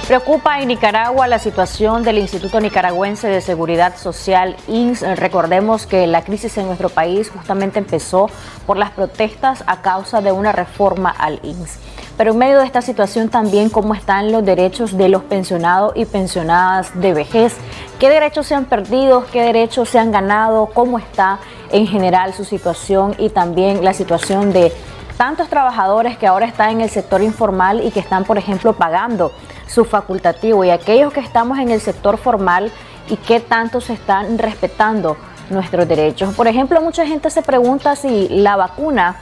Preocupa en Nicaragua la situación del Instituto Nicaragüense de Seguridad Social, INSS. Recordemos que la crisis en nuestro país justamente empezó por las protestas a causa de una reforma al INSS. Pero en medio de esta situación también, ¿cómo están los derechos de los pensionados y pensionadas de vejez? ¿Qué derechos se han perdido? ¿Qué derechos se han ganado? ¿Cómo está en general su situación? Y también la situación de tantos trabajadores que ahora están en el sector informal y que están, por ejemplo, pagando su facultativo, y aquellos que estamos en el sector formal y qué tanto se están respetando nuestros derechos. Por ejemplo, mucha gente se pregunta si la vacuna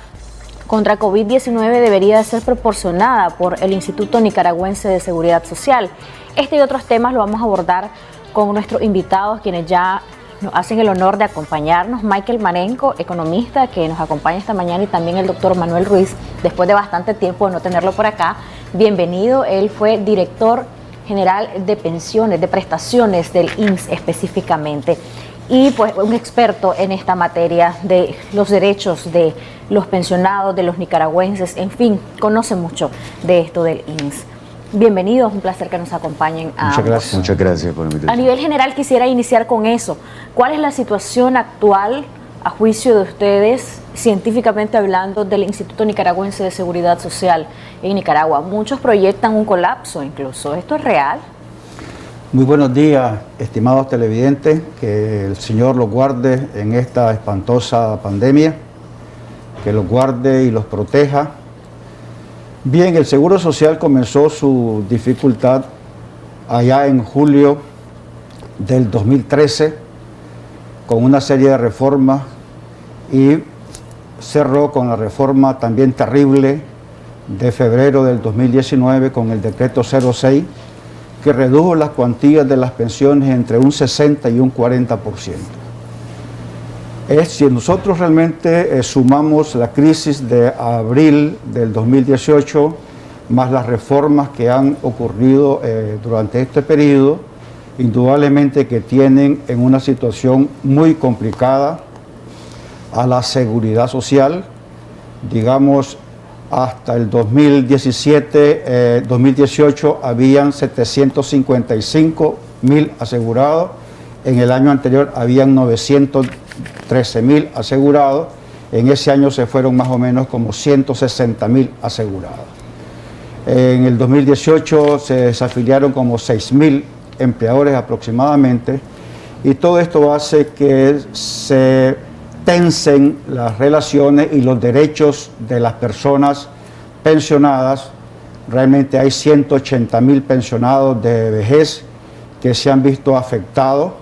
contra COVID-19 debería ser proporcionada por el Instituto Nicaragüense de Seguridad Social. Este y otros temas lo vamos a abordar con nuestros invitados, quienes ya nos hacen el honor de acompañarnos. Michael Marenco, economista, que nos acompaña esta mañana, y también el doctor Manuel Ruiz, después de bastante tiempo de no tenerlo por acá. Bienvenido. Él fue director general de pensiones, de prestaciones del INSS específicamente, y pues un experto en esta materia de los derechos de los pensionados, de los nicaragüenses, en fin, conoce mucho de esto del INSS. Bienvenidos, un placer que nos acompañen a Muchas gracias. Muchas gracias por la invitación. A nivel general quisiera iniciar con eso. ¿Cuál es la situación actual, a juicio de ustedes, científicamente hablando, del Instituto Nicaragüense de Seguridad Social en Nicaragua? Muchos proyectan un colapso incluso. ¿Esto es real? Muy buenos días, estimados televidentes. Que el Señor los guarde en esta espantosa pandemia, que los guarde y los proteja. Bien, el Seguro Social comenzó su dificultad allá en julio del 2013 con una serie de reformas, y cerró con la reforma también terrible de febrero del 2019 con el decreto 06, que redujo las cuantías de las pensiones entre un 60 y un 40%. Si nosotros realmente sumamos la crisis de abril del 2018 más las reformas que han ocurrido durante este periodo, indudablemente que tienen en una situación muy complicada a la seguridad social. Digamos, hasta el 2018 habían 755.000 asegurados. En el año anterior habían 913.000 asegurados. En ese año se fueron más o menos como 160.000 asegurados. En el 2018 se desafiliaron como 6.000 empleadores aproximadamente, y todo esto hace que se tensen las relaciones y los derechos de las personas pensionadas. Realmente hay 180.000 pensionados de vejez que se han visto afectados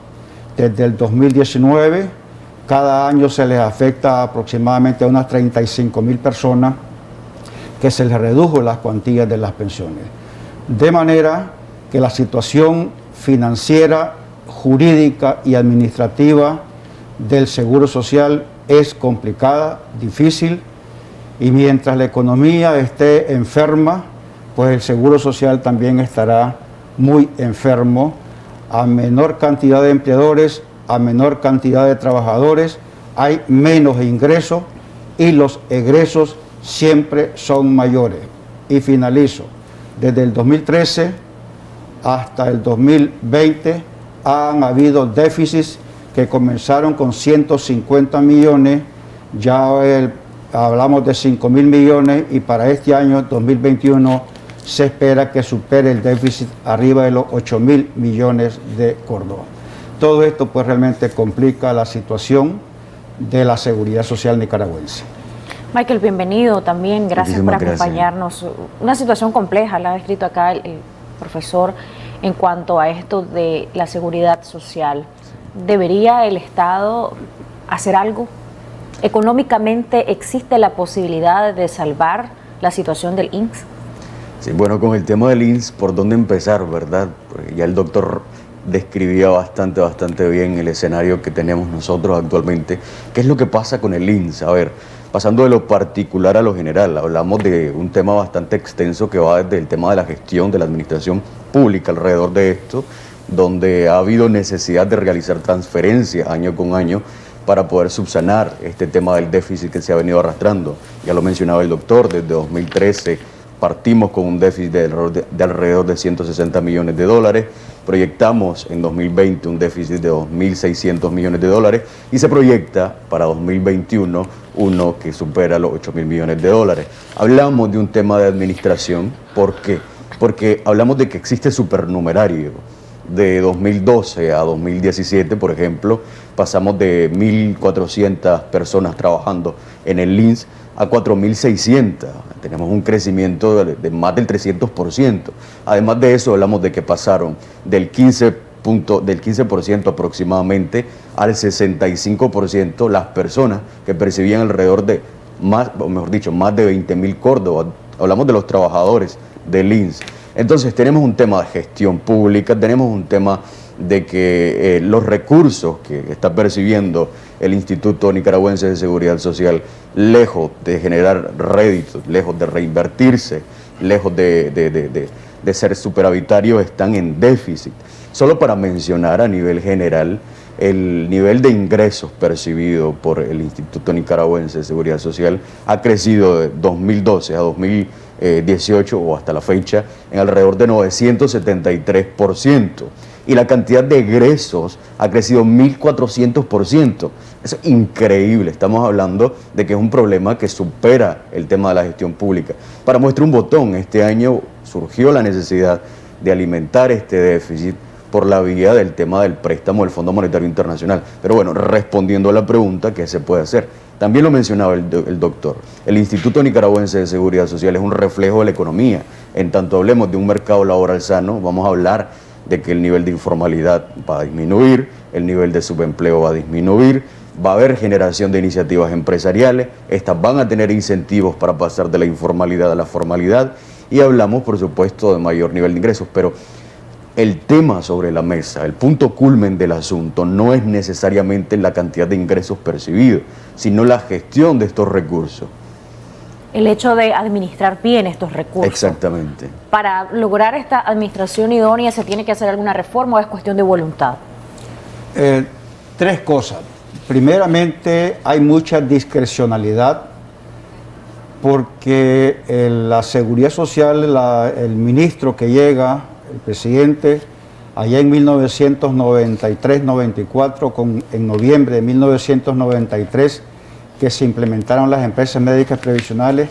desde el 2019. Cada año se les afecta aproximadamente a unas 35.000 personas que se les redujo las cuantías de las pensiones. De manera que la situación financiera, jurídica y administrativa del Seguro Social es complicada, difícil, y mientras la economía esté enferma, pues el Seguro Social también estará muy enfermo. A menor cantidad de empleadores, a menor cantidad de trabajadores, hay menos ingresos, y los egresos siempre son mayores. Y finalizo. Desde el 2013 hasta el 2020 han habido déficits que comenzaron con 150 millones, ya hablamos de 5.000 millones, y para este año 2021 se espera que supere el déficit arriba de los 8.000 millones de córdobas. Todo esto pues realmente complica la situación de la seguridad social nicaragüense. Michael, bienvenido también, gracias por acompañarnos. Una situación compleja, la ha escrito acá el profesor, en cuanto a esto de la seguridad social. ¿Debería el Estado hacer algo? ¿Económicamente existe la posibilidad de salvar la situación del INSS? Sí, bueno, con el tema del INSS, ¿por dónde empezar, verdad? Porque ya el doctor describía bastante bien el escenario que tenemos nosotros actualmente. ¿Qué es lo que pasa con el INSS? A ver, pasando de lo particular a lo general, hablamos de un tema bastante extenso que va desde el tema de la gestión de la administración pública alrededor de esto, donde ha habido necesidad de realizar transferencias año con año para poder subsanar este tema del déficit que se ha venido arrastrando. Ya lo mencionaba el doctor, desde 2013 partimos con un déficit de alrededor de 160 millones de dólares, proyectamos en 2020 un déficit de 2.600 millones de dólares y se proyecta para 2021 uno que supera los 8.000 millones de dólares. Hablamos de un tema de administración, ¿por qué? Porque hablamos de que existe supernumerario. De 2012 a 2017, por ejemplo, pasamos de 1.400 personas trabajando en el LINS a 4.600. Tenemos un crecimiento de más del 300%. Además de eso, hablamos de que pasaron del 15% aproximadamente al 65% las personas que percibían alrededor de más de 20.000 córdobas. Hablamos de los trabajadores del LINS. Entonces tenemos un tema de gestión pública, tenemos un tema de que los recursos que está percibiendo el Instituto Nicaragüense de Seguridad Social, lejos de generar réditos, lejos de reinvertirse, lejos de ser superavitarios, están en déficit. Solo para mencionar a nivel general, el nivel de ingresos percibido por el Instituto Nicaragüense de Seguridad Social ha crecido de 2012 a 2018 o hasta la fecha en alrededor de 973%. Y la cantidad de egresos ha crecido 1.400%. Eso es increíble. Estamos hablando de que es un problema que supera el tema de la gestión pública. Para muestra un botón, este año surgió la necesidad de alimentar este déficit por la vía del tema del préstamo del Fondo Monetario Internacional. Pero bueno, respondiendo a la pregunta, ¿qué se puede hacer? También lo mencionaba el doctor. El Instituto Nicaragüense de Seguridad Social es un reflejo de la economía. En tanto hablemos de un mercado laboral sano, vamos a hablar de que el nivel de informalidad va a disminuir, el nivel de subempleo va a disminuir, va a haber generación de iniciativas empresariales, estas van a tener incentivos para pasar de la informalidad a la formalidad y hablamos, por supuesto, de mayor nivel de ingresos, pero el tema sobre la mesa, el punto culmen del asunto, no es necesariamente la cantidad de ingresos percibidos, sino la gestión de estos recursos. El hecho de administrar bien estos recursos. Exactamente. Para lograr esta administración idónea, ¿se tiene que hacer alguna reforma o es cuestión de voluntad? Tres cosas. Primeramente, hay mucha discrecionalidad porque la seguridad social, el ministro que llega, el presidente, allá en 1993-94, en noviembre de 1993, que se implementaron las empresas médicas previsionales,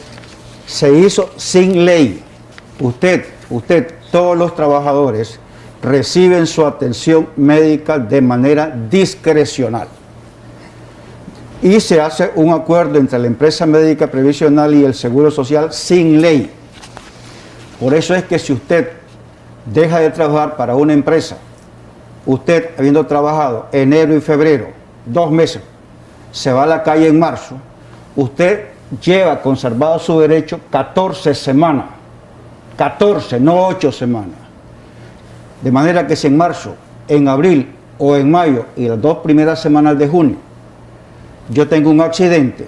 se hizo sin ley. Usted, todos los trabajadores reciben su atención médica de manera discrecional. Y se hace un acuerdo entre la empresa médica previsional y el Seguro Social sin ley. Por eso es que si usted deja de trabajar para una empresa, usted habiendo trabajado enero y febrero, 2 meses, se va a la calle en marzo, usted lleva conservado su derecho 14 semanas, 14, no 8 semanas. De manera que si en marzo, en abril o en mayo y las 2 primeras semanas de junio, yo tengo un accidente,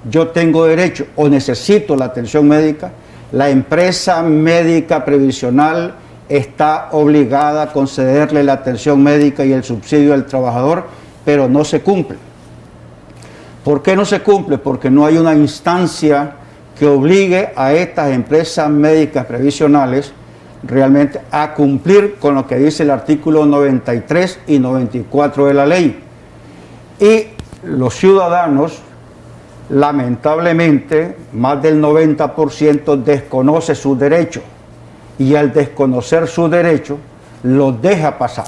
yo tengo derecho o necesito la atención médica, la empresa médica previsional está obligada a concederle la atención médica y el subsidio al trabajador, pero no se cumple. ¿Por qué no se cumple? Porque no hay una instancia que obligue a estas empresas médicas previsionales realmente a cumplir con lo que dice el artículo 93 y 94 de la ley. Y los ciudadanos, lamentablemente, más del 90% desconoce sus derechos y al desconocer sus derechos los deja pasar.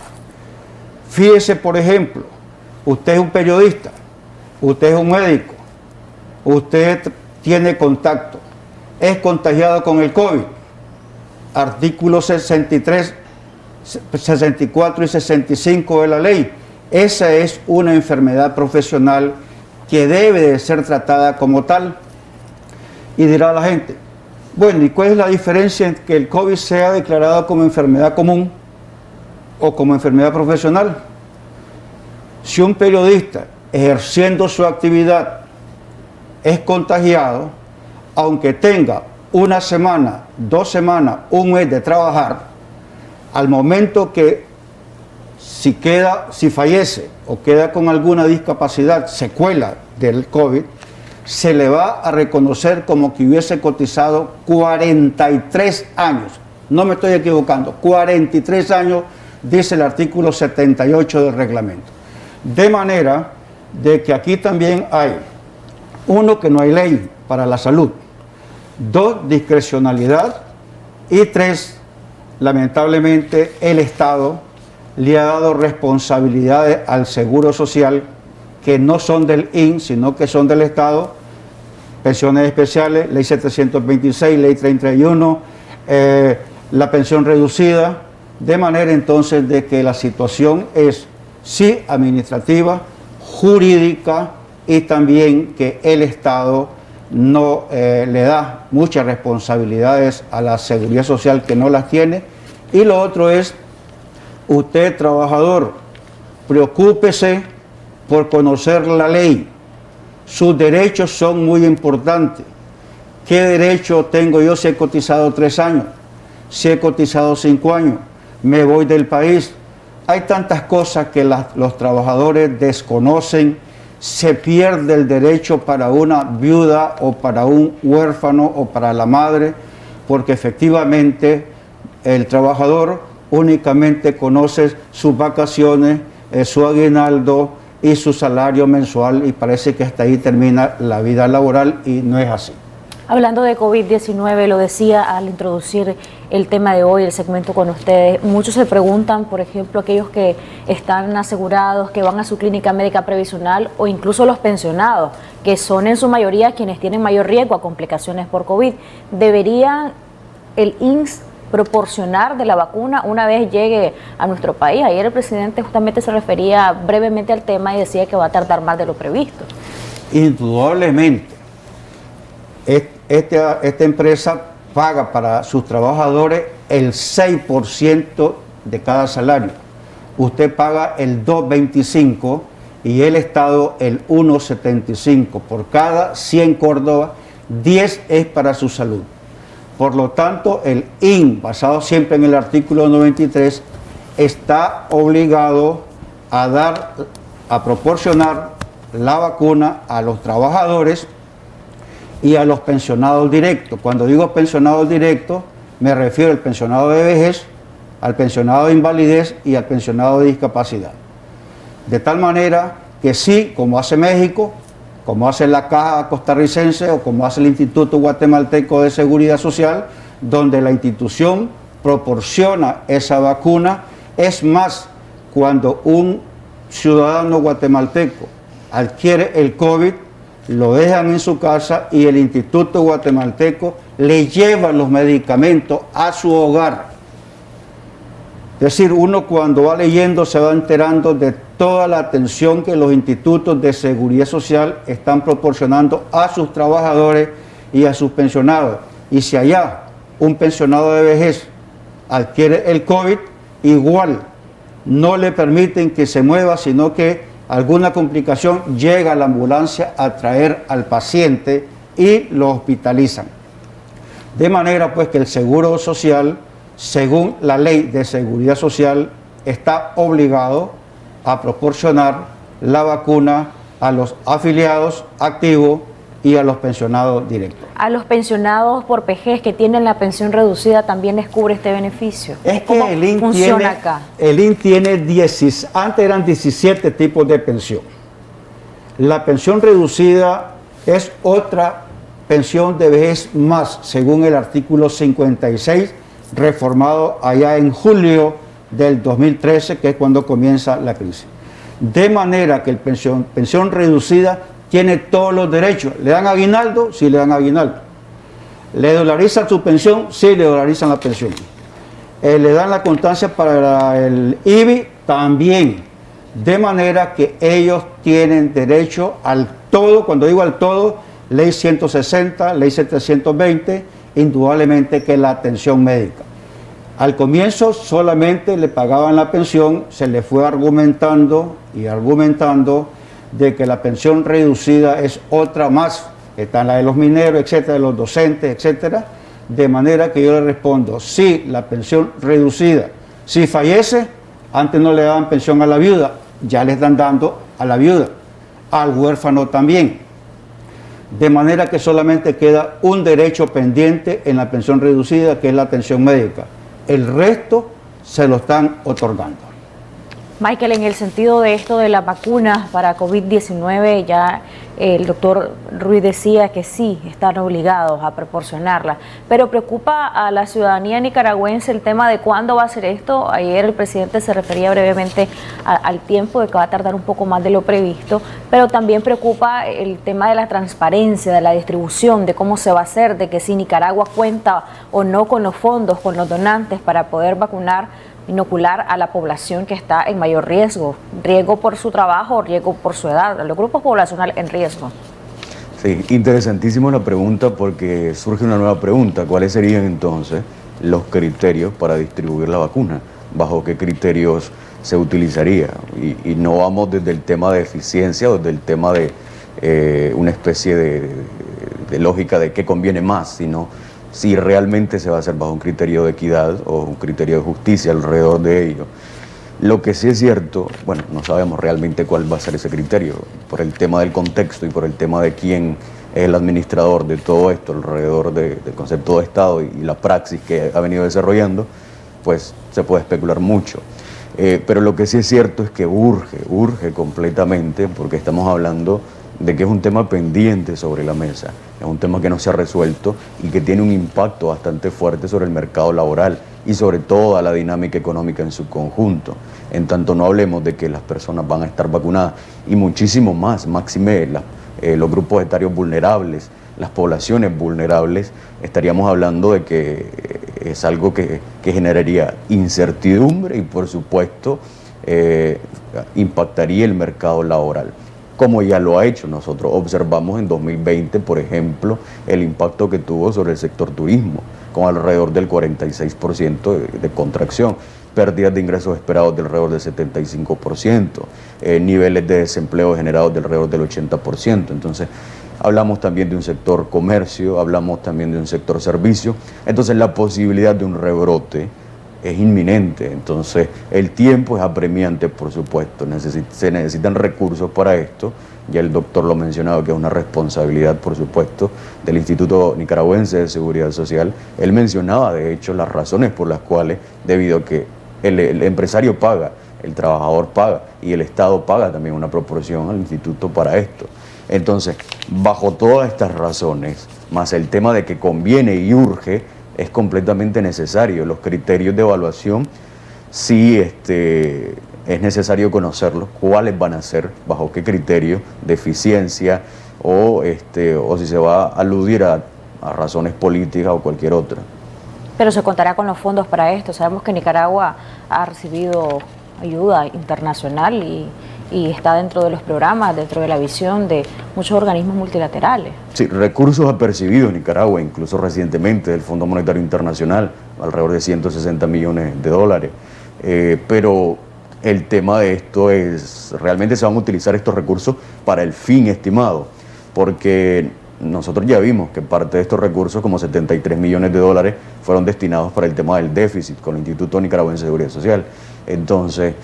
Fíjese, por ejemplo, usted es un periodista, usted es un médico, usted tiene contacto, es contagiado con el COVID, artículos 63, 64 y 65 de la ley. Esa es una enfermedad profesional que debe de ser tratada como tal. Y dirá la gente, bueno, ¿y cuál es la diferencia en que el COVID sea declarado como enfermedad común o como enfermedad profesional? Si un periodista ejerciendo su actividad es contagiado, aunque tenga 1 semana, 2 semanas, 1 mes de trabajar, al momento que si fallece o queda con alguna discapacidad, secuela del COVID, se le va a reconocer como que hubiese cotizado 43 años. No me estoy equivocando, 43 años, dice el artículo 78 del reglamento. De manera de que aquí también hay, uno, que no hay ley para la salud, 2, discrecionalidad, y 3, lamentablemente el Estado le ha dado responsabilidades al Seguro Social que no son del INS, sino que son del Estado, pensiones especiales, ley 726, ley 31, la pensión reducida, de manera entonces de que la situación es sí administrativa, jurídica, y también que el Estado no le da muchas responsabilidades a la Seguridad Social que no las tiene. Y lo otro es, usted trabajador, preocúpese por conocer la ley. Sus derechos son muy importantes. ¿Qué derecho tengo yo si he cotizado 3 años? Si he cotizado 5 años, me voy del país. Hay tantas cosas que los trabajadores desconocen. Se pierde el derecho para una viuda o para un huérfano o para la madre, porque efectivamente el trabajador únicamente conoce sus vacaciones, su aguinaldo y su salario mensual, y parece que hasta ahí termina la vida laboral, y no es así. Hablando de COVID-19, lo decía al introducir el tema de hoy, el segmento con ustedes, muchos se preguntan, por ejemplo, aquellos que están asegurados, que van a su clínica médica previsional, o incluso los pensionados, que son en su mayoría quienes tienen mayor riesgo a complicaciones por COVID. ¿Debería el INS proporcionar de la vacuna una vez llegue a nuestro país? Ayer el presidente justamente se refería brevemente al tema y decía que va a tardar más de lo previsto. Indudablemente. Esta empresa paga para sus trabajadores el 6% de cada salario. Usted paga el 2.25 y el Estado el 1.75. Por cada 100 Córdoba, 10 es para su salud. Por lo tanto, el IN, basado siempre en el artículo 93, está obligado a proporcionar la vacuna a los trabajadores y a los pensionados directos. Cuando digo pensionados directos, me refiero al pensionado de vejez, al pensionado de invalidez y al pensionado de discapacidad. De tal manera que sí, como hace México, como hace la Caja Costarricense o como hace el Instituto Guatemalteco de Seguridad Social, donde la institución proporciona esa vacuna. Es más, cuando un ciudadano guatemalteco adquiere el COVID, lo dejan en su casa y el Instituto Guatemalteco le lleva los medicamentos a su hogar. Es decir, uno cuando va leyendo se va enterando de toda la atención que los institutos de seguridad social están proporcionando a sus trabajadores y a sus pensionados. Y si allá un pensionado de vejez adquiere el COVID, igual no le permiten que se mueva, sino que alguna complicación llega a la ambulancia a traer al paciente y lo hospitalizan. De manera pues que el Seguro Social, según la Ley de Seguridad Social, está obligado a proporcionar la vacuna a los afiliados activos y a los pensionados directos. ¿A los pensionados por vejez que tienen la pensión reducida también les cubre este beneficio? Es que el IN tiene, acá? El IN tiene antes eran 17 tipos de pensión. La pensión reducida es otra pensión de vejez más, según el artículo 56, reformado allá en julio del 2013, que es cuando comienza la crisis. De manera que el pensión reducida tiene todos los derechos. ¿Le dan aguinaldo? Sí, le dan aguinaldo. ¿Le dolarizan su pensión? Sí, le dolarizan la pensión. ¿Le dan la constancia para el IBI? También. De manera que ellos tienen derecho al todo. Cuando digo al todo, ley 160, ley 720, indudablemente que la atención médica. Al comienzo solamente le pagaban la pensión, se le fue argumentando y argumentando de que la pensión reducida es otra más, está la de los mineros, etcétera, de los docentes, etcétera, de manera que yo le respondo, sí, la pensión reducida, si fallece, antes no le daban pensión a la viuda, ya le están dando a la viuda, al huérfano también. de manera que solamente queda un derecho pendiente en la pensión reducida, que es la atención médica. El resto se lo están otorgando. Michael, en el sentido de esto de las vacunas para COVID-19, ya el doctor Ruiz decía que sí, están obligados a proporcionarlas, pero preocupa a la ciudadanía nicaragüense el tema de cuándo va a ser esto. Ayer el presidente se refería brevemente al tiempo de que va a tardar un poco más de lo previsto, pero también preocupa el tema de la transparencia, de la distribución, de cómo se va a hacer, de que si Nicaragua cuenta o no con los fondos, con los donantes para poder inocular a la población que está en mayor riesgo por su trabajo, riesgo por su edad, los grupos poblacionales en riesgo. Sí, interesantísima la pregunta, porque surge una nueva pregunta: ¿cuáles serían entonces los criterios para distribuir la vacuna? ¿Bajo qué criterios se utilizaría? Y no vamos desde el tema de eficiencia o desde el tema de una especie de lógica de qué conviene más, sino si realmente se va a hacer bajo un criterio de equidad o un criterio de justicia alrededor de ello. Lo que sí es cierto, bueno, no sabemos realmente cuál va a ser ese criterio, por el tema del contexto y por el tema de quién es el administrador de todo esto alrededor del concepto de Estado y la praxis que ha venido desarrollando, pues se puede especular mucho. Pero lo que sí es cierto es que urge completamente, porque estamos hablando de que es un tema pendiente sobre la mesa, es un tema que no se ha resuelto y que tiene un impacto bastante fuerte sobre el mercado laboral y sobre toda la dinámica económica en su conjunto. En tanto no hablemos de que las personas van a estar vacunadas y muchísimo más, máxime los grupos etarios vulnerables, las poblaciones vulnerables, estaríamos hablando de que es algo que generaría incertidumbre y por supuesto impactaría el mercado laboral, como ya lo ha hecho. Nosotros observamos en 2020, por ejemplo, el impacto que tuvo sobre el sector turismo, con alrededor del 46% de contracción, pérdidas de ingresos esperados de alrededor del 75%, niveles de desempleo generados de alrededor del 80%. Entonces, hablamos también de un sector comercio, hablamos también de un sector servicio. Entonces, la posibilidad de un rebrote es inminente. Entonces el tiempo es apremiante, por supuesto, se necesitan recursos para esto. Ya el doctor lo mencionaba, que es una responsabilidad, por supuesto, del Instituto Nicaragüense de Seguridad Social. Él mencionaba, de hecho, las razones por las cuales, debido a que el empresario paga, el trabajador paga y el Estado paga también una proporción al instituto para esto. Entonces, bajo todas estas razones, más el tema de que conviene y urge, es completamente necesario. Los criterios de evaluación, sí es necesario conocerlos, cuáles van a ser, bajo qué criterio de eficiencia o si se va a aludir a razones políticas o cualquier otra. Pero se contará con los fondos para esto. Sabemos que Nicaragua ha recibido ayuda internacional y está dentro de los programas, dentro de la visión de muchos organismos multilaterales. Sí, recursos ha percibido Nicaragua, incluso recientemente del Fondo Monetario Internacional, alrededor de 160 millones de dólares. Pero el tema de esto es, realmente se van a utilizar estos recursos para el fin estimado, porque nosotros ya vimos que parte de estos recursos, como 73 millones de dólares, fueron destinados para el tema del déficit con el Instituto Nicaragüense de Seguridad Social. Entonces,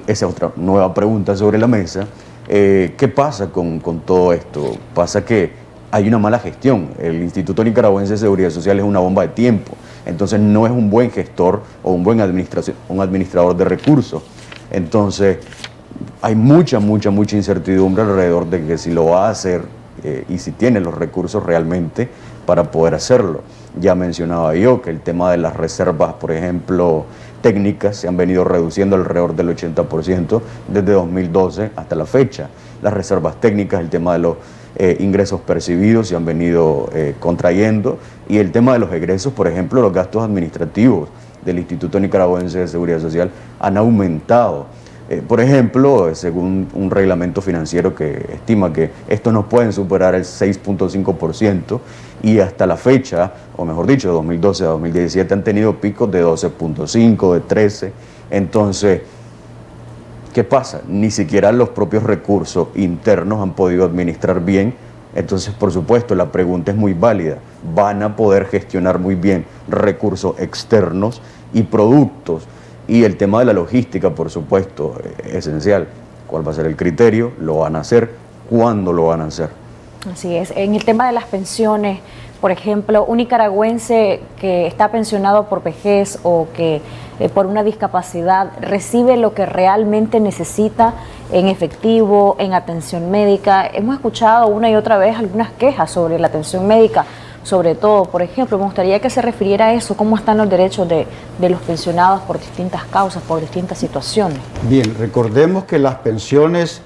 esa es otra nueva pregunta sobre la mesa. ¿Qué pasa con todo esto? Pasa que hay una mala gestión. El Instituto Nicaragüense de Seguridad Social es una bomba de tiempo. Entonces, no es un buen gestor o un buen administrador de recursos. Entonces, hay mucha incertidumbre alrededor de que si lo va a hacer y si tiene los recursos realmente para poder hacerlo. Ya mencionaba yo que el tema de las reservas, por ejemplo, técnicas, se han venido reduciendo alrededor del 80% desde 2012 hasta la fecha. Las reservas técnicas, el tema de los ingresos percibidos se han venido contrayendo, y el tema de los egresos, por ejemplo, los gastos administrativos del Instituto Nicaragüense de Seguridad Social han aumentado. Por ejemplo, según un reglamento financiero que estima que estos no pueden superar el 6.5%, y hasta la fecha, o mejor dicho, de 2012 a 2017 han tenido picos de 12.5, de 13. Entonces, ¿qué pasa? Ni siquiera los propios recursos internos han podido administrar bien. Entonces, por supuesto, la pregunta es muy válida. ¿Van a poder gestionar muy bien recursos externos y productos? Y el tema de la logística, por supuesto, es esencial. ¿Cuál va a ser el criterio? ¿Lo van a hacer? ¿Cuándo lo van a hacer? Así es. En el tema de las pensiones, por ejemplo, un nicaragüense que está pensionado por vejez o que por una discapacidad recibe lo que realmente necesita en efectivo, en atención médica. Hemos escuchado una y otra vez algunas quejas sobre la atención médica, sobre todo, por ejemplo, me gustaría que se refiriera a eso, cómo están los derechos de los pensionados por distintas causas, por distintas situaciones. Bien, recordemos que las pensiones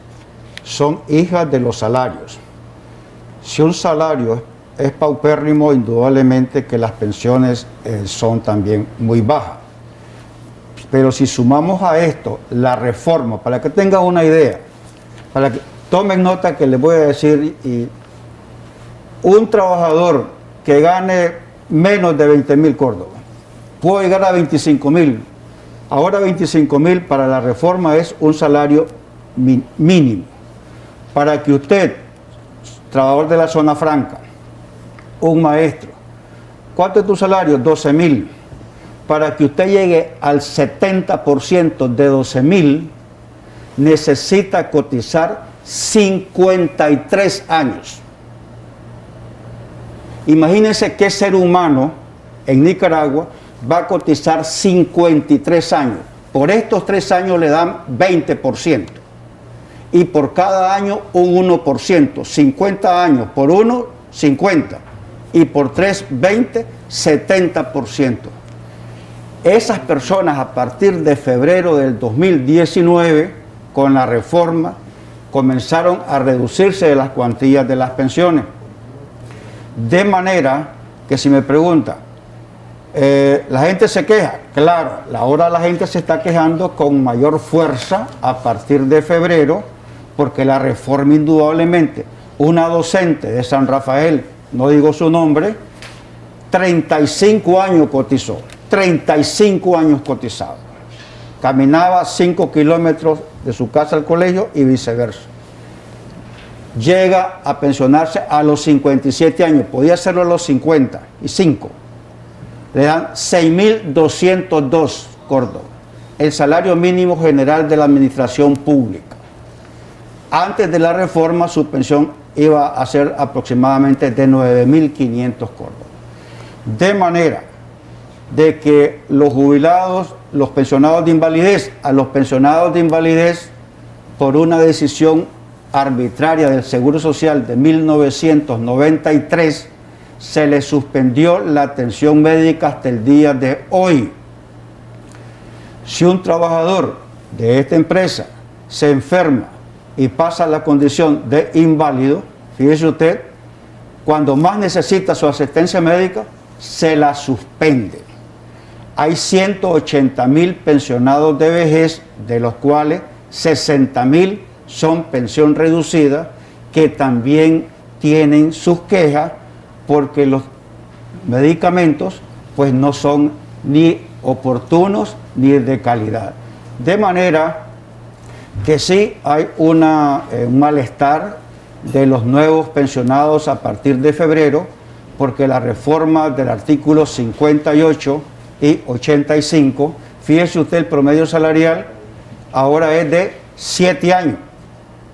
son hijas de los salarios. Si un salario es paupérrimo, indudablemente que las pensiones son también muy bajas. Pero si sumamos a esto la reforma, para que tengan una idea, para que tomen nota que les voy a decir, un trabajador que gane menos de 20.000 córdobas puede llegar a 25.000. Ahora 25.000 para la reforma es un salario mínimo. Para que usted, trabajador de la zona franca, un maestro, ¿cuánto es tu salario? 12.000. Para que usted llegue al 70% de 12.000, necesita cotizar 53 años. Imagínense qué ser humano en Nicaragua va a cotizar 53 años. Por estos 3 años le dan 20%. Y por cada año un 1%. 50 años por 1, 50. Y por 3, 20, 70%. Esas personas a partir de febrero del 2019, con la reforma, comenzaron a reducirse de las cuantías de las pensiones. De manera que si me pregunta, ¿la gente se queja? Claro, ahora la gente se está quejando con mayor fuerza a partir de febrero, porque la reforma indudablemente, una docente de San Rafael, no digo su nombre, 35 años cotizó, 35 años cotizado. Caminaba 5 kilómetros de su casa al colegio y viceversa. Llega a pensionarse a los 57 años, podía hacerlo a los 55. Le dan 6.202 córdobas, el salario mínimo general de la administración pública. Antes de la reforma su pensión iba a ser aproximadamente de 9.500 córdobas. De manera de que los jubilados, los pensionados de invalidez, a los pensionados de invalidez, por una decisión arbitraria del Seguro Social de 1993, se les suspendió la atención médica hasta el día de hoy. Si un trabajador de esta empresa se enferma y pasa la condición de inválido, fíjese usted, cuando más necesita su asistencia médica, se la suspende. Hay 180.000 pensionados de vejez, de los cuales 60.000 son pensión reducida, que también tienen sus quejas porque los medicamentos pues no son ni oportunos ni de calidad. De manera que sí hay un malestar de los nuevos pensionados a partir de febrero, porque la reforma del artículo 58 y 85, fíjese usted, el promedio salarial ahora es de 7 años.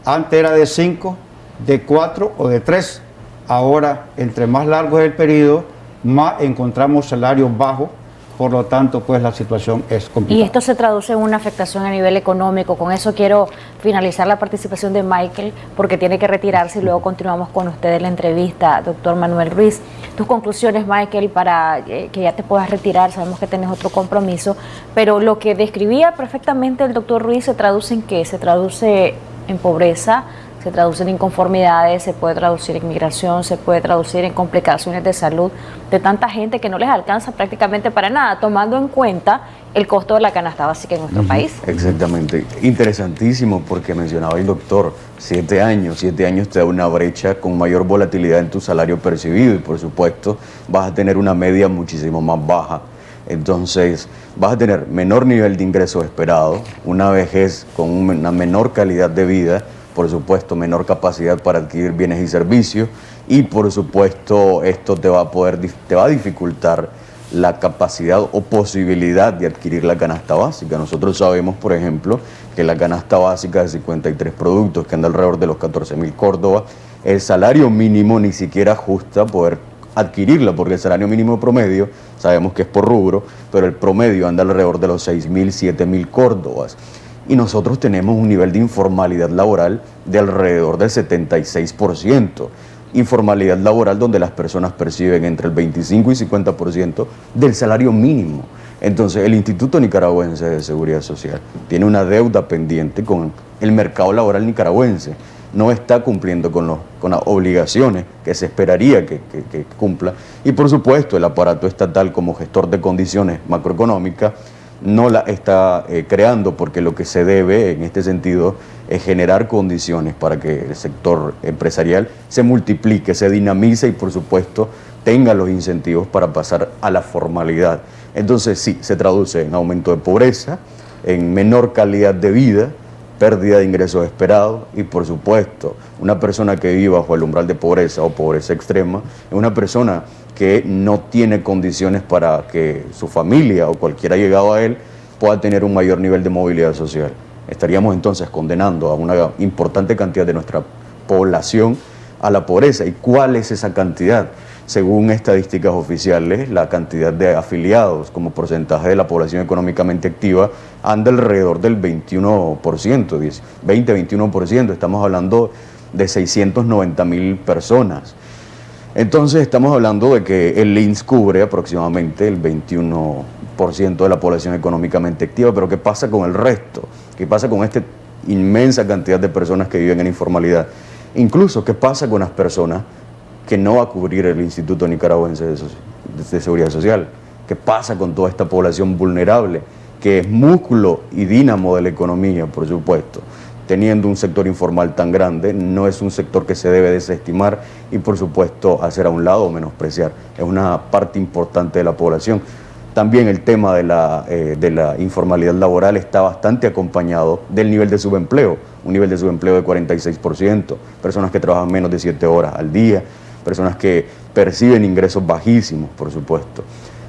Antes era de 5, de 4 o de 3. Ahora, entre más largo es el periodo, más encontramos salarios bajos. Por lo tanto, pues la situación es complicada. Y esto se traduce en una afectación a nivel económico. Con eso quiero finalizar la participación de Michael, porque tiene que retirarse y luego continuamos con usted en la entrevista, doctor Manuel Ruiz. Tus conclusiones, Michael, para que ya te puedas retirar. Sabemos que tenés otro compromiso, pero lo que describía perfectamente el doctor Ruiz se traduce en ¿qué? Se traduce en pobreza, se traduce en inconformidades, se puede traducir en migración, se puede traducir en complicaciones de salud de tanta gente que no les alcanza prácticamente para nada, tomando en cuenta el costo de la canasta básica en nuestro país. Exactamente. Interesantísimo, porque mencionaba el doctor, 7 años te da una brecha con mayor volatilidad en tu salario percibido y por supuesto vas a tener una media muchísimo más baja. Entonces vas a tener menor nivel de ingreso esperado, una vejez con una menor calidad de vida, por supuesto menor capacidad para adquirir bienes y servicios y por supuesto esto te va a dificultar la capacidad o posibilidad de adquirir la canasta básica. Nosotros sabemos, por ejemplo, que la canasta básica de 53 productos que anda alrededor de los 14.000 córdobas el salario mínimo ni siquiera ajusta poder adquirirla, porque el salario mínimo promedio, sabemos que es por rubro, pero el promedio anda alrededor de los 6.000, 7.000 córdobas. Y nosotros tenemos un nivel de informalidad laboral de alrededor del 76%. Informalidad laboral donde las personas perciben entre el 25 y 50% del salario mínimo. Entonces, el Instituto Nicaragüense de Seguridad Social tiene una deuda pendiente con el mercado laboral nicaragüense. No está cumpliendo con las obligaciones que se esperaría que cumpla. Y por supuesto, el aparato estatal como gestor de condiciones macroeconómicas no la está creando, porque lo que se debe en este sentido es generar condiciones para que el sector empresarial se multiplique, se dinamice y por supuesto tenga los incentivos para pasar a la formalidad. Entonces sí, se traduce en aumento de pobreza, en menor calidad de vida, pérdida de ingresos esperados y por supuesto una persona que vive bajo el umbral de pobreza o pobreza extrema es una persona que no tiene condiciones para que su familia o cualquiera llegado a él pueda tener un mayor nivel de movilidad social. Estaríamos entonces condenando a una importante cantidad de nuestra población a la pobreza. ¿Y cuál es esa cantidad? Según estadísticas oficiales, la cantidad de afiliados como porcentaje de la población económicamente activa anda alrededor del 21%, 20-21%. Estamos hablando de 690.000 personas. Entonces estamos hablando de que el INS cubre aproximadamente el 21% de la población económicamente activa, pero ¿qué pasa con el resto? ¿Qué pasa con esta inmensa cantidad de personas que viven en informalidad? Incluso, ¿qué pasa con las personas que no va a cubrir el Instituto Nicaragüense de Seguridad Social? ¿Qué pasa con toda esta población vulnerable, que es músculo y dínamo de la economía, por supuesto? Teniendo un sector informal tan grande, no es un sector que se debe desestimar y por supuesto hacer a un lado o menospreciar. Es una parte importante de la población. También el tema de la informalidad laboral está bastante acompañado del nivel de subempleo, un nivel de subempleo de 46%, personas que trabajan menos de 7 horas al día, personas que perciben ingresos bajísimos, por supuesto.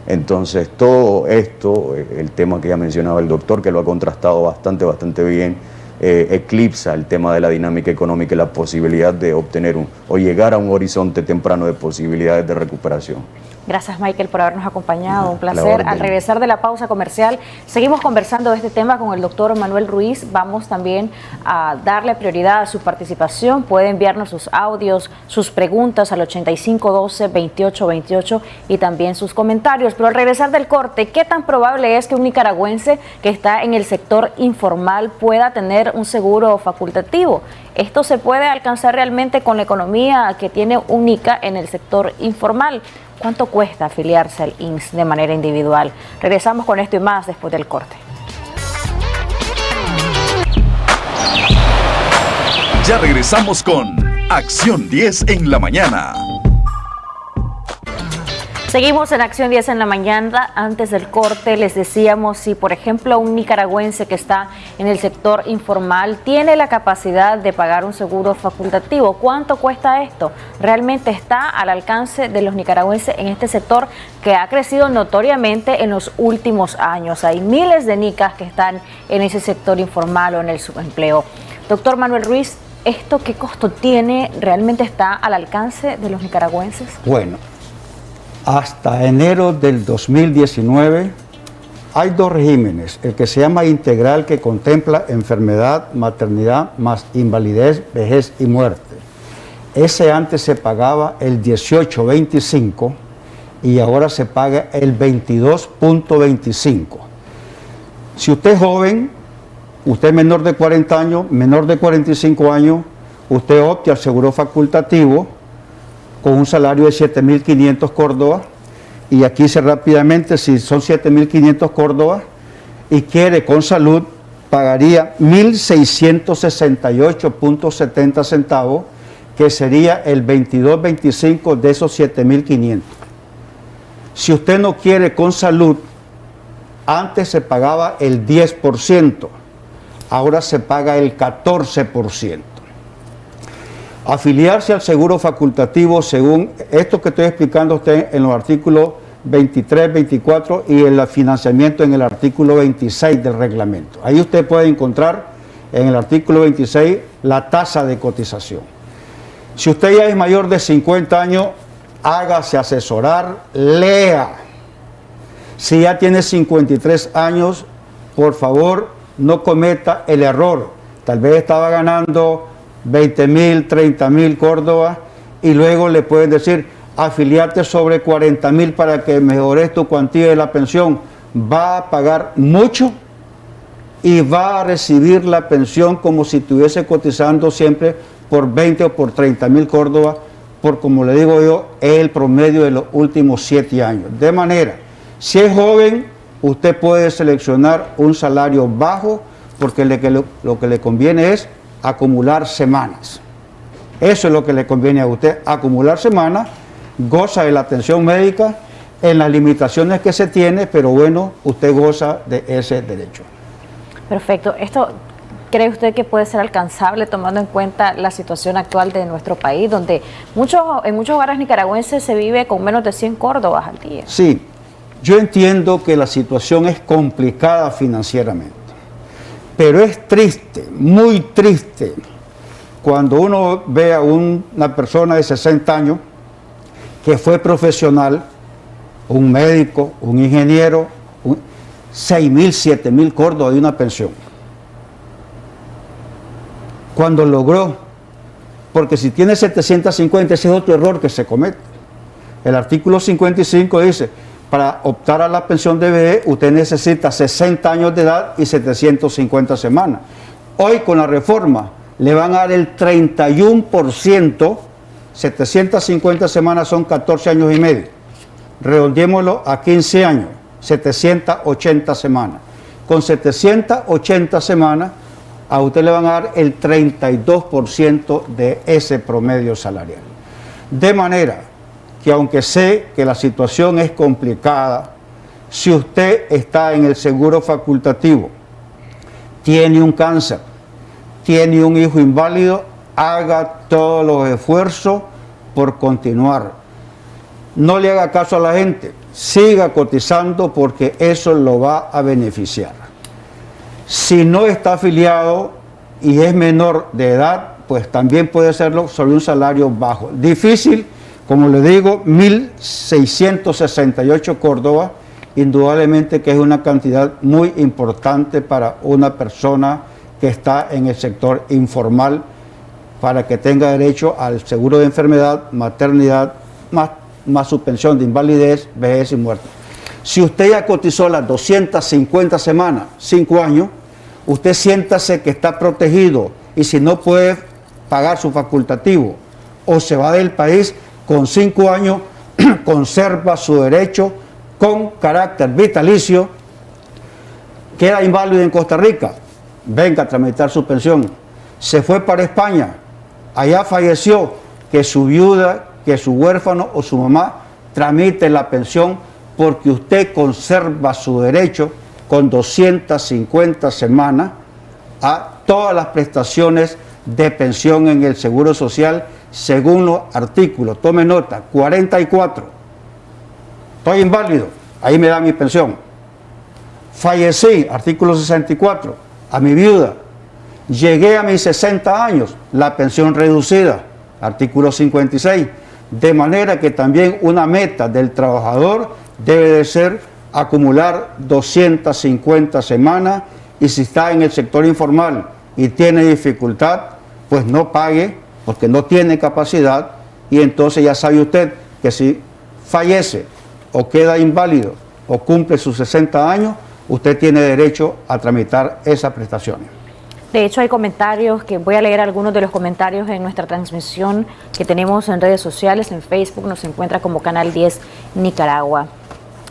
Entonces, todo esto, el tema que ya mencionaba el doctor, que lo ha contrastado bastante bien, eclipsa el tema de la dinámica económica y la posibilidad de obtener o llegar a un horizonte temprano de posibilidades de recuperación. Gracias, Michael, por habernos acompañado. Un placer. Al regresar de la pausa comercial, seguimos conversando de este tema con el doctor Manuel Ruiz. Vamos también a darle prioridad a su participación. Puede enviarnos sus audios, sus preguntas al 8512-2828 y también sus comentarios. Pero al regresar del corte, ¿qué tan probable es que un nicaragüense que está en el sector informal pueda tener un seguro facultativo? ¿Esto se puede alcanzar realmente con la economía que tiene un NICA en el sector informal? ¿Cuánto cuesta afiliarse al INS de manera individual? Regresamos con esto y más después del corte. Ya regresamos con Acción 10 en la mañana. Seguimos en Acción 10 en la mañana. Antes del corte les decíamos si, por ejemplo, un nicaragüense que está en el sector informal tiene la capacidad de pagar un seguro facultativo. ¿Cuánto cuesta esto? ¿Realmente está al alcance de los nicaragüenses en este sector que ha crecido notoriamente en los últimos años? Hay miles de nicas que están en ese sector informal o en el subempleo. Doctor Manuel Ruiz, ¿esto qué costo tiene? ¿Realmente está al alcance de los nicaragüenses? Bueno, hasta enero del 2019 hay dos regímenes, el que se llama integral, que contempla enfermedad, maternidad, más invalidez, vejez y muerte. Ese antes se pagaba el 18.25 y ahora se paga el 22.25. Si usted es joven, usted es menor de 40 años, menor de 45 años, usted opta al seguro facultativo con un salario de 7.500 córdobas, y aquí dice rápidamente, si son 7.500 córdobas y quiere con salud, pagaría 1.668.70 centavos, que sería el 22.25 de esos 7.500. Si usted no quiere con salud, antes se pagaba el 10%, ahora se paga el 14%. Afiliarse al seguro facultativo, según esto que estoy explicando a usted en los artículos 23, 24 y el financiamiento en el artículo 26 del reglamento. Ahí usted puede encontrar en el artículo 26 la tasa de cotización. Si usted ya es mayor de 50 años, hágase asesorar, lea. Si ya tiene 53 años, por favor, no cometa el error. Tal vez estaba ganando 20.000, 30.000 Córdoba y luego le pueden decir, afiliate sobre 40.000 para que mejores tu cuantía de la pensión. Va a pagar mucho y va a recibir la pensión como si estuviese cotizando siempre por 20 o por 30.000 Córdoba, por, como le digo yo, es el promedio de los últimos 7 años. De manera, si es joven, usted puede seleccionar un salario bajo porque lo que le conviene es acumular semanas. Eso es lo que le conviene a usted, acumular semanas, goza de la atención médica en las limitaciones que se tiene, pero bueno, usted goza de ese derecho. Perfecto. ¿Esto cree usted que puede ser alcanzable tomando en cuenta la situación actual de nuestro país, donde en muchos hogares nicaragüenses se vive con menos de 100 Córdobas al día? Sí, yo entiendo que la situación es complicada financieramente, pero es triste, muy triste, cuando uno ve a una persona de 60 años que fue profesional, un médico, un ingeniero, 6.000, 7.000 Córdobas de una pensión. Cuando logró, porque si tiene 750, ese es otro error que se comete. El artículo 55 dice, para optar a la pensión de vejez, usted necesita 60 años de edad y 750 semanas. Hoy con la reforma le van a dar el 31%, 750 semanas son 14 años y medio. Redondeémoslo a 15 años, 780 semanas. Con 780 semanas, a usted le van a dar el 32% de ese promedio salarial. De manera que aunque sé que la situación es complicada, si usted está en el seguro facultativo, tiene un cáncer, tiene un hijo inválido, haga todos los esfuerzos por continuar. No le haga caso a la gente, siga cotizando porque eso lo va a beneficiar. Si no está afiliado y es menor de edad, pues también puede hacerlo sobre un salario bajo. Difícil, como le digo, 1.668 Córdoba, indudablemente que es una cantidad muy importante para una persona que está en el sector informal, para que tenga derecho al seguro de enfermedad, maternidad, más su pensión de invalidez, vejez y muerte. Si usted ya cotizó las 250 semanas, 5 años, usted siéntase que está protegido y si no puede pagar su facultativo o se va del país, con 5 años conserva su derecho con carácter vitalicio. Queda inválido en Costa Rica, venga a tramitar su pensión. Se fue para España, allá falleció, que su viuda, que su huérfano o su mamá tramite la pensión porque usted conserva su derecho con 250 semanas a todas las prestaciones de pensión en el Seguro Social según los artículos, tome nota, 44. Estoy inválido, ahí me da mi pensión. Fallecí, artículo 64, a mi viuda. Llegué a mis 60 años, la pensión reducida, artículo 56. De manera que también una meta del trabajador debe de ser acumular 250 semanas y si está en el sector informal y tiene dificultad, pues no pague porque no tiene capacidad y entonces ya sabe usted que si fallece o queda inválido o cumple sus 60 años, usted tiene derecho a tramitar esas prestaciones. De hecho, hay comentarios, que voy a leer algunos de los comentarios en nuestra transmisión que tenemos en redes sociales, en Facebook, nos encuentra como Canal 10 Nicaragua.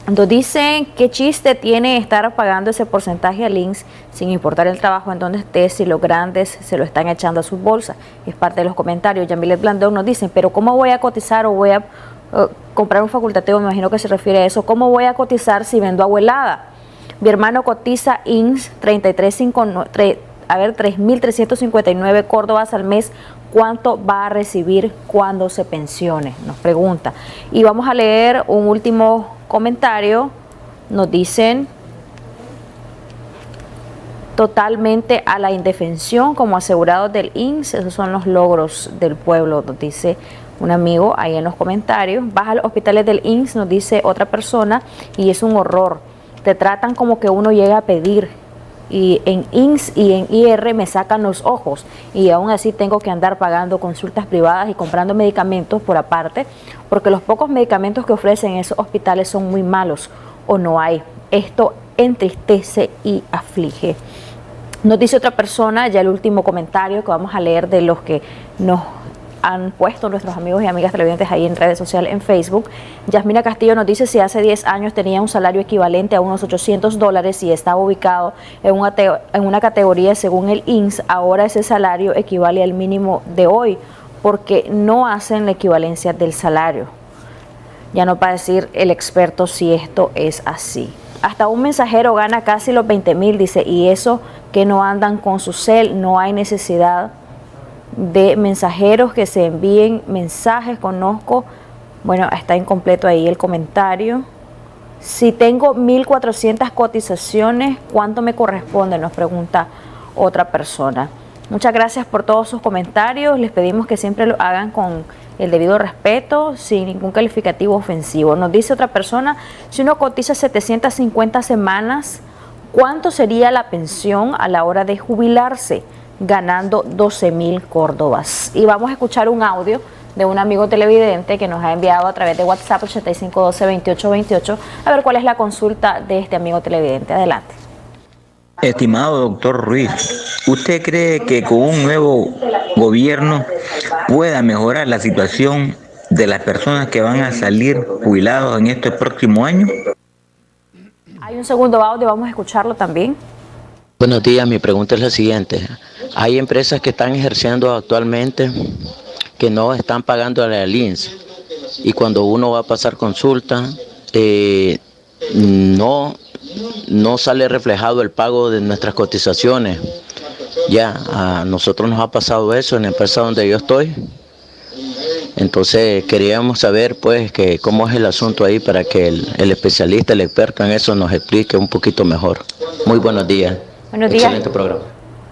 Nos dicen, ¿qué chiste tiene estar pagando ese porcentaje al INSS sin importar el trabajo en donde esté, si los grandes se lo están echando a sus bolsas? Es parte de los comentarios. Yamilet Blandón nos dice, pero ¿cómo voy a cotizar o voy a comprar un facultativo? Me imagino que se refiere a eso. ¿Cómo voy a cotizar si vendo abuelada? Mi hermano cotiza INSS 3.359 Córdobas al mes. ¿Cuánto va a recibir cuando se pensione? Nos pregunta. Y vamos a leer un último comentario. Nos dicen, totalmente a la indefensión como asegurados del INSS. Esos son los logros del pueblo, nos dice un amigo ahí en los comentarios. Vas a los hospitales del INSS, nos dice otra persona, y es un horror. Te tratan como que uno llega a pedir. Y en INSS y en IR me sacan los ojos y aún así tengo que andar pagando consultas privadas y comprando medicamentos por aparte, porque los pocos medicamentos que ofrecen esos hospitales son muy malos o no hay. Esto entristece y aflige. Nos dice otra persona, ya el último comentario que vamos a leer de los que nos han puesto nuestros amigos y amigas televidentes ahí en redes sociales, en Facebook. Yasmina Castillo nos dice: si hace 10 años tenía un salario equivalente a unos $800 y estaba ubicado en una categoría según el INSS, ahora ese salario equivale al mínimo de hoy, porque no hacen la equivalencia del salario. Ya no para decir el experto si esto es así. Hasta un mensajero gana casi los 20,000, dice, y eso que no andan con su cel, no hay necesidad de mensajeros que se envíen mensajes. Conozco, bueno, está incompleto ahí el comentario. Si tengo 1,400 cotizaciones, ¿cuánto me corresponde?, nos pregunta otra persona. Muchas gracias por todos sus comentarios. Les pedimos que siempre lo hagan con el debido respeto, sin ningún calificativo ofensivo. Nos dice otra persona: si uno cotiza 750 semanas, ¿cuánto sería la pensión a la hora de jubilarse? Ganando 12,000 córdobas. Y vamos a escuchar un audio de un amigo televidente que nos ha enviado a través de WhatsApp 8512-2828, a ver cuál es la consulta de este amigo televidente. Adelante. Estimado doctor Ruiz, ¿usted cree que con un nuevo gobierno pueda mejorar la situación de las personas que van a salir jubilados en este próximo año? Hay un segundo audio, vamos a escucharlo también. Buenos días, mi pregunta es la siguiente. Hay empresas que están ejerciendo actualmente que no están pagando a la INSS, y cuando uno va a pasar consulta no sale reflejado el pago de nuestras cotizaciones. Ya, a nosotros nos ha pasado eso en la empresa donde yo estoy. Entonces queríamos saber pues que cómo es el asunto ahí para que el especialista, el experto en eso nos explique un poquito mejor. Muy buenos días. Buenos días. Excelente programa.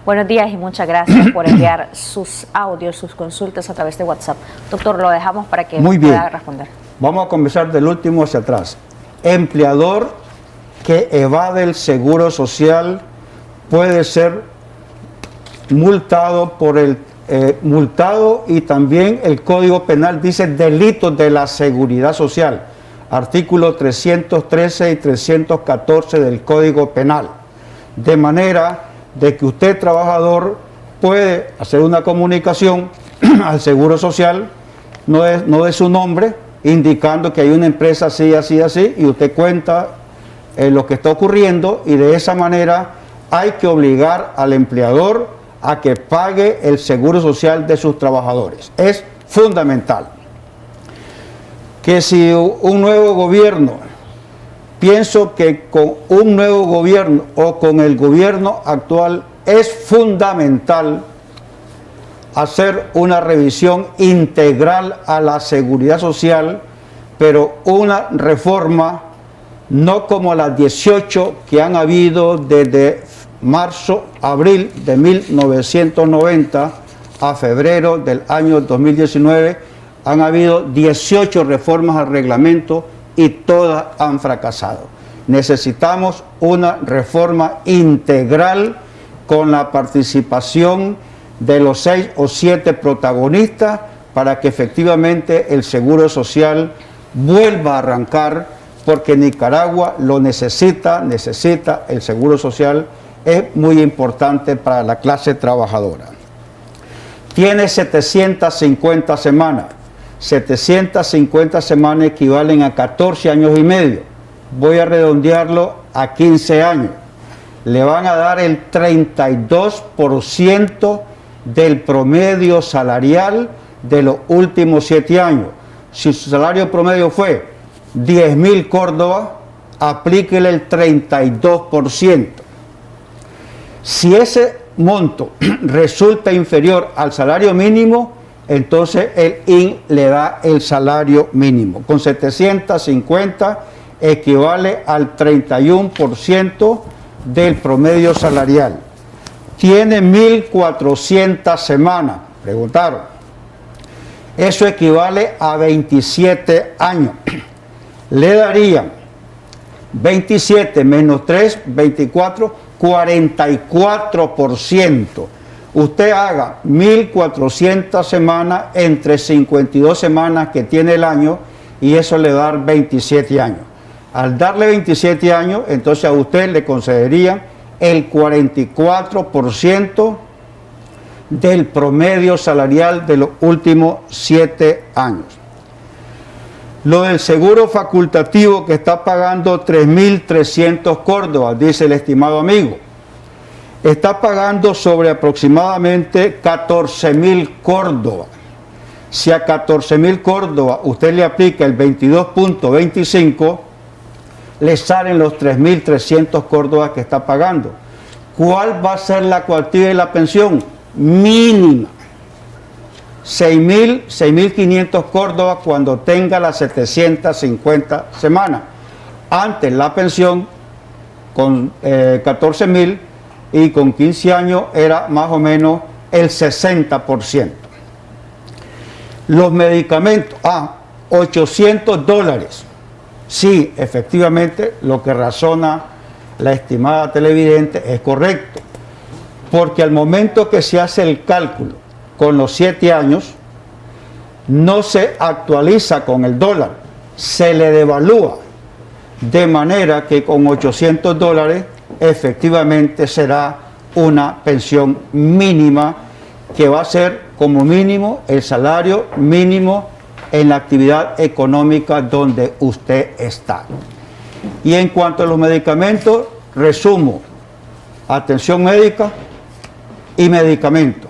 Buenos días y muchas gracias por enviar sus audios, sus consultas a través de WhatsApp. Doctor, lo dejamos para que pueda responder. Vamos a comenzar del último hacia atrás. Empleador que evade el seguro social puede ser multado por el multado, y también el Código Penal dice delitos de la seguridad social, artículos 313 y 314 del Código Penal. De manera de que usted, trabajador, puede hacer una comunicación al Seguro Social, no de su nombre, indicando que hay una empresa así, así, así, y usted cuenta lo que está ocurriendo, y de esa manera hay que obligar al empleador a que pague el Seguro Social de sus trabajadores. Es fundamental. Que si un nuevo gobierno, pienso que con un nuevo gobierno o con el gobierno actual es fundamental hacer una revisión integral a la seguridad social, pero una reforma no como las 18 que han habido desde marzo, abril de 1990 a febrero del año 2019. Han habido 18 reformas al reglamento y todas han fracasado. Necesitamos una reforma integral con la participación de los 6 o 7 protagonistas para que efectivamente el Seguro Social vuelva a arrancar, porque Nicaragua lo necesita el Seguro Social, es muy importante para la clase trabajadora. Tiene 750 semanas. 750 semanas equivalen a 14 años y medio. Voy a redondearlo a 15 años. Le van a dar el 32% del promedio salarial de los últimos 7 años. Si su salario promedio fue 10,000 córdobas, aplíquele el 32%. Si ese monto resulta inferior al salario mínimo, entonces el IN le da el salario mínimo. Con 750 equivale al 31% del promedio salarial. tiene 1.400 semanas. Preguntaron. Eso equivale a 27 años. Le darían 27 menos 3, 24, 44%. Usted haga 1.400 semanas entre 52 semanas que tiene el año y eso le da 27 años. Al darle 27 años, entonces a usted le concederían el 44% del promedio salarial de los últimos 7 años. Lo del seguro facultativo que está pagando 3.300 córdobas, dice el estimado amigo, está pagando sobre aproximadamente 14.000 córdobas. Si a 14.000 córdobas usted le aplica el 22.25, le salen los 3.300 córdobas que está pagando. ¿Cuál va a ser la cuantía de la pensión? Mínima. 6.500 córdobas cuando tenga las 750 semanas. Antes la pensión con 14.000 y con 15 años era más o menos el 60%. Los medicamentos, $800. Sí, efectivamente, lo que razona la estimada televidente es correcto, porque al momento que se hace el cálculo con los 7 años, no se actualiza con el dólar, se le devalúa, de manera que con $800 efectivamente será una pensión mínima que va a ser como mínimo el salario mínimo en la actividad económica donde usted está. Y en cuanto a los medicamentos, resumo: atención médica y medicamentos.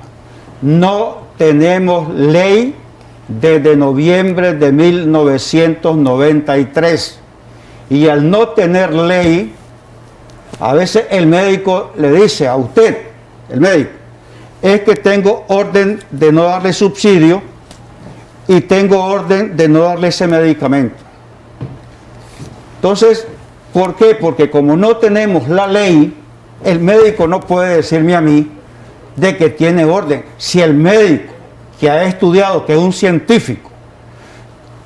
No tenemos ley desde noviembre de 1993. Y al no tener ley, a veces el médico le dice a usted, el médico, es que tengo orden de no darle subsidio y tengo orden de no darle ese medicamento. Entonces, ¿por qué? Porque como no tenemos la ley, el médico no puede decirme a mí de que tiene orden. Si el médico que ha estudiado, que es un científico,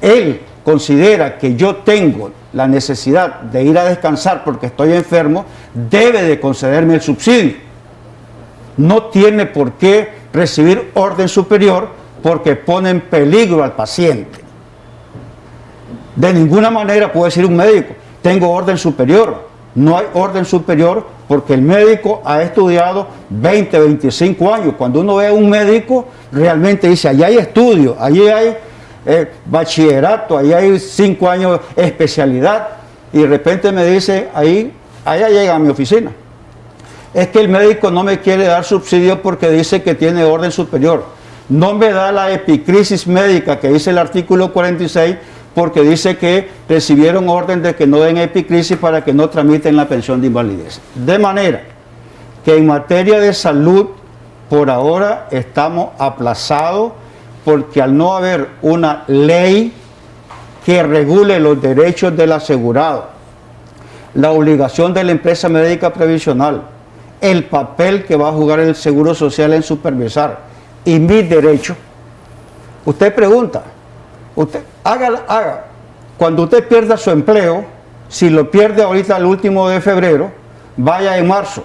él considera que yo tengo la necesidad de ir a descansar porque estoy enfermo, debe de concederme el subsidio. No tiene por qué recibir orden superior porque pone en peligro al paciente. De ninguna manera puede decir un médico, tengo orden superior. No hay orden superior porque el médico ha estudiado 20, 25 años. Cuando uno ve a un médico, realmente dice, allí hay estudio, allí hay bachillerato, allí hay 5 años de especialidad. Y de repente me dice, allá llega a mi oficina. Es que el médico no me quiere dar subsidio porque dice que tiene orden superior. No me da la epicrisis médica que dice el artículo 46 porque dice que recibieron orden de que no den epicrisis para que no tramiten la pensión de invalidez. De manera que en materia de salud, por ahora estamos aplazados porque al no haber una ley que regule los derechos del asegurado, la obligación de la empresa médica previsional, el papel que va a jugar el Seguro Social en supervisar y mis derechos, usted pregunta, usted haga, cuando usted pierda su empleo, si lo pierde ahorita el último de febrero, vaya en marzo,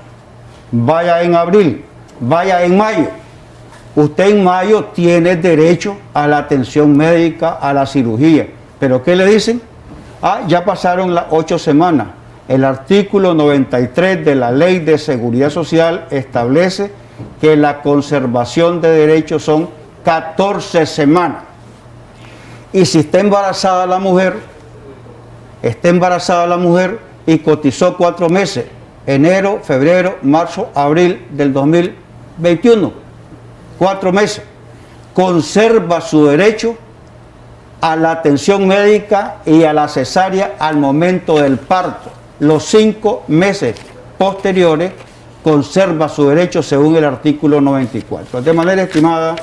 vaya en abril, vaya en mayo. Usted en mayo tiene derecho a la atención médica, a la cirugía. ¿Pero qué le dicen? Ya pasaron las 8 semanas. El artículo 93 de la Ley de Seguridad Social establece que la conservación de derechos son 14 semanas. Y si está embarazada la mujer y cotizó 4 meses, enero, febrero, marzo, abril del 2021, 4 meses, conserva su derecho a la atención médica y a la cesárea al momento del parto. Los 5 meses posteriores conserva su derecho según el artículo 94. De manera estimada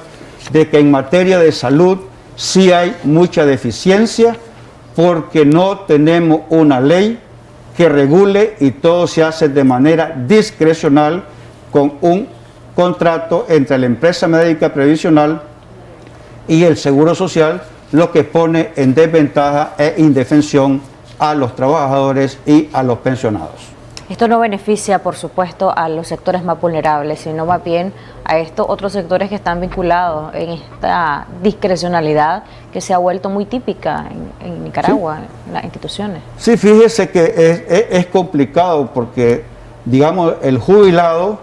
de que en materia de salud sí hay mucha deficiencia porque no tenemos una ley que regule y todo se hace de manera discrecional con un contrato entre la empresa médica previsional y el Seguro Social, lo que pone en desventaja e indefensión a los trabajadores y a los pensionados. Esto no beneficia, por supuesto, a los sectores más vulnerables, sino más bien a estos otros sectores que están vinculados en esta discrecionalidad que se ha vuelto muy típica en Nicaragua, ¿sí?, en las instituciones. Sí, fíjese que es complicado porque, digamos, el jubilado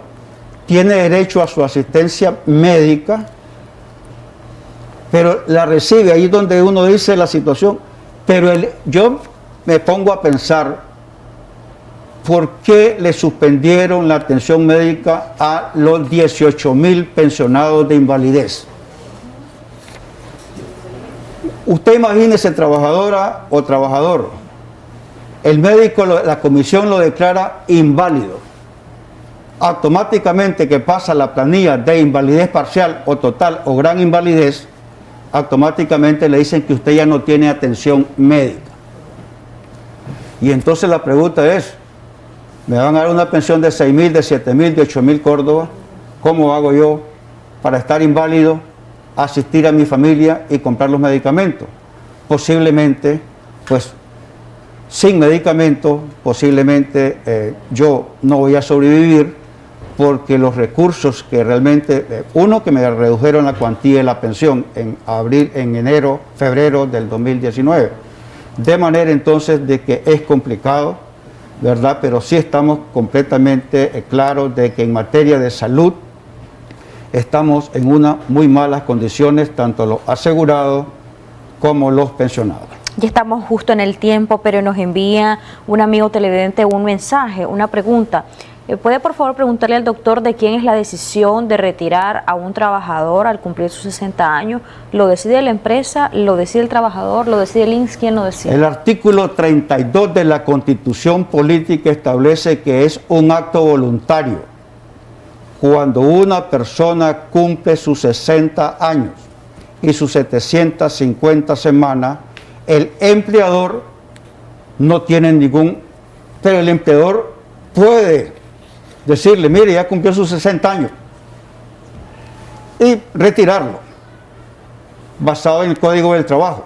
tiene derecho a su asistencia médica, pero la recibe, ahí es donde uno dice la situación, pero yo me pongo a pensar, ¿por qué le suspendieron la atención médica a los 18,000 pensionados de invalidez? Usted imagínese, trabajadora o trabajador, el médico, la comisión lo declara inválido. Automáticamente que pasa la planilla de invalidez parcial o total o gran invalidez, automáticamente le dicen que usted ya no tiene atención médica. Y entonces la pregunta es, me van a dar una pensión de 6,000, de 7,000, de 8,000 Córdoba, ¿cómo hago yo para estar inválido, asistir a mi familia y comprar los medicamentos? Posiblemente, pues, sin medicamentos, posiblemente yo no voy a sobrevivir porque los recursos que realmente, uno, que me redujeron la cuantía de la pensión en enero, febrero del 2019, de manera entonces de que es complicado, ¿verdad? Pero sí estamos completamente claros de que en materia de salud estamos en unas muy malas condiciones, tanto los asegurados como los pensionados. Ya estamos justo en el tiempo, pero nos envía un amigo televidente un mensaje, una pregunta. ¿Puede por favor preguntarle al doctor de quién es la decisión de retirar a un trabajador al cumplir sus 60 años? ¿Lo decide la empresa, lo decide el trabajador, lo decide el INSS? ¿Quién lo decide? El artículo 32 de la Constitución Política establece que es un acto voluntario. Cuando una persona cumple sus 60 años y sus 750 semanas, el empleador no tiene pero el empleador puede decirle, mire, ya cumplió sus 60 años, y retirarlo, basado en el Código del Trabajo.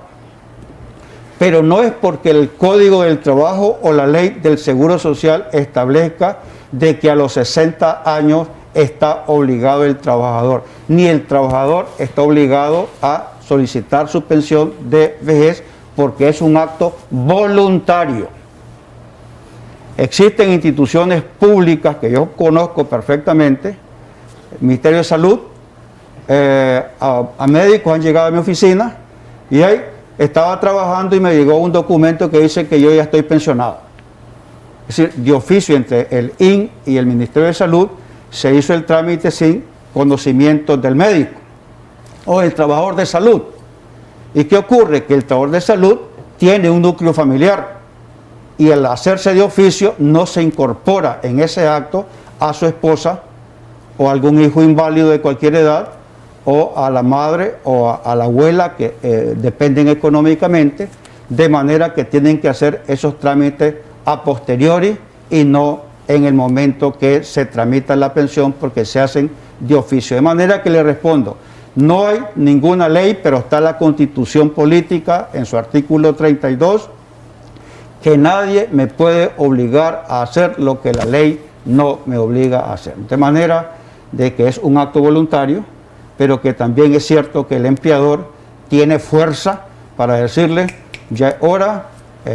Pero no es porque el Código del Trabajo o la ley del Seguro Social establezca de que a los 60 años está obligado el trabajador, ni el trabajador está obligado a solicitar su pensión de vejez, porque es un acto voluntario. Existen instituciones públicas que yo conozco perfectamente, el Ministerio de Salud, a médicos han llegado a mi oficina y ahí estaba trabajando y me llegó un documento que dice que yo ya estoy pensionado. Es decir, de oficio entre el IN y el Ministerio de Salud se hizo el trámite sin conocimiento del médico o del trabajador de salud. ¿Y qué ocurre? Que el trabajador de salud tiene un núcleo familiar y al hacerse de oficio no se incorpora en ese acto a su esposa o algún hijo inválido de cualquier edad, o a la madre o a la abuela que dependen económicamente, de manera que tienen que hacer esos trámites a posteriori y no en el momento que se tramita la pensión, porque se hacen de oficio. De manera que le respondo, no hay ninguna ley, pero está la Constitución Política en su artículo 32, que nadie me puede obligar a hacer lo que la ley no me obliga a hacer. De manera de que es un acto voluntario, pero que también es cierto que el empleador tiene fuerza para decirle, ya es hora,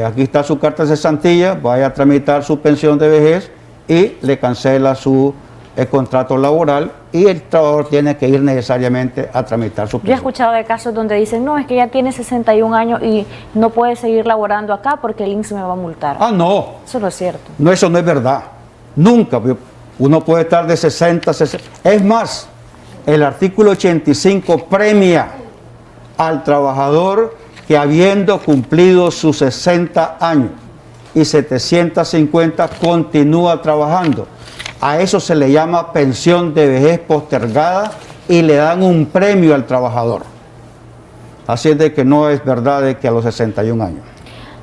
aquí está su carta de cesantía, vaya a tramitar su pensión de vejez, y le cancela su contrato laboral y el trabajador tiene que ir necesariamente a tramitar su pensión. Yo he escuchado de casos donde dicen, no, es que ya tiene 61 años y no puede seguir laborando acá porque el INSS me va a multar. Ah, no. Eso no es cierto. No, eso no es verdad. Nunca. Uno puede estar de 60. Es más, el artículo 85 premia al trabajador que habiendo cumplido sus 60 años y 750 continúa trabajando. A eso se le llama pensión de vejez postergada y le dan un premio al trabajador. Así es de que no es verdad de que a los 61 años.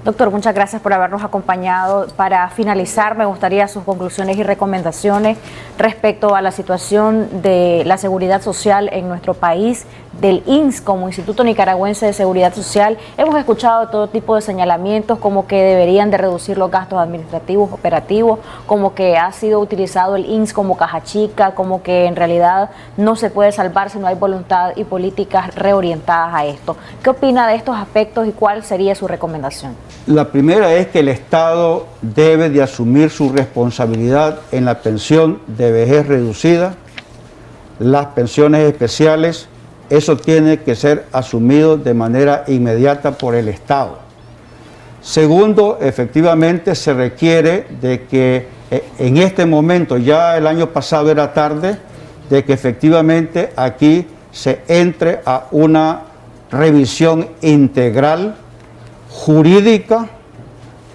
Doctor, muchas gracias por habernos acompañado. Para finalizar, me gustaría sus conclusiones y recomendaciones respecto a la situación de la seguridad social en nuestro país, del INS como Instituto Nicaragüense de Seguridad Social. Hemos escuchado todo tipo de señalamientos, como que deberían de reducir los gastos administrativos, operativos, como que ha sido utilizado el INS como caja chica, como que en realidad no se puede salvar si no hay voluntad y políticas reorientadas a esto. ¿Qué opina de estos aspectos y cuál sería su recomendación? La primera es que el Estado debe de asumir su responsabilidad en la pensión de vejez reducida, las pensiones especiales. Eso tiene que ser asumido de manera inmediata por el Estado. Segundo, efectivamente se requiere de que en este momento, ya el año pasado era tarde, de que efectivamente aquí se entre a una revisión integral jurídica,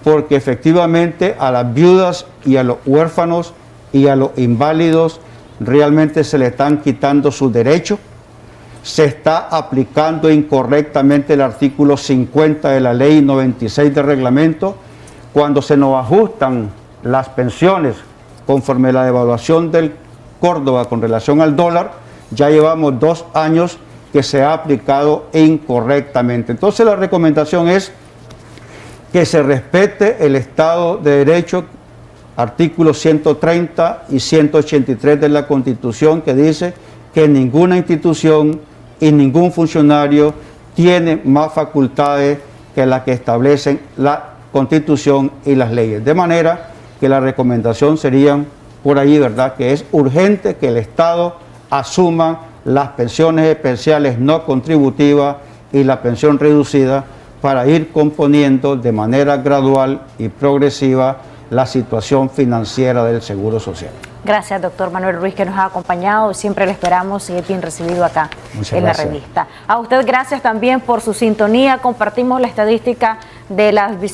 porque efectivamente a las viudas y a los huérfanos y a los inválidos realmente se le están quitando sus derechos. Se está aplicando incorrectamente el artículo 50 de la ley 96 de reglamento. Cuando se nos ajustan las pensiones conforme a la devaluación del Córdoba con relación al dólar, ya llevamos 2 años que se ha aplicado incorrectamente. Entonces la recomendación es que se respete el Estado de Derecho, artículos 130 y 183 de la Constitución, que dice que ninguna institución y ningún funcionario tiene más facultades que las que establecen la Constitución y las leyes. De manera que la recomendación sería por ahí, ¿verdad?, que es urgente que el Estado asuma las pensiones especiales no contributivas y la pensión reducida para ir componiendo de manera gradual y progresiva la situación financiera del Seguro Social. Gracias, doctor Manuel Ruiz, que nos ha acompañado. Siempre le esperamos y es bien recibido acá en la revista. A usted, gracias también por su sintonía. Compartimos la estadística de las visitas